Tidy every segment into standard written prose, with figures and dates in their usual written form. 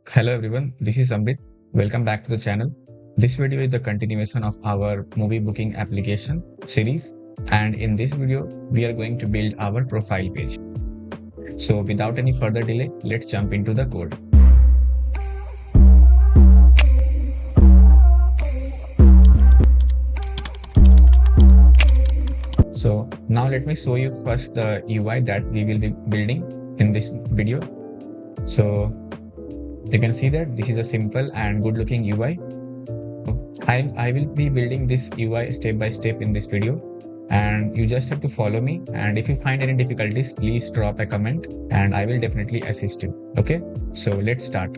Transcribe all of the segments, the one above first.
Hello everyone, this is Amrit. Welcome back to the channel. This video is the continuation of our movie booking application series, and in this video we are going to build our profile page. So without any further delay, let's jump into the code. So now let me show you first the UI that we will be building in this video. So you can see that this is a simple and good looking UI. I will be building this UI step by step in this video, and you just have to follow me, and if you find any difficulties, please drop a comment and I will definitely assist you. Okay, so let's start.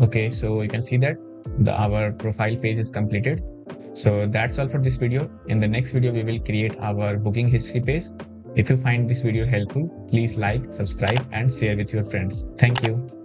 Okay, so you can see that our profile page is completed. So that's all for this video. In the next video, we will create our booking history page. If you find this video helpful, please like, subscribe, and share with your friends. Thank you.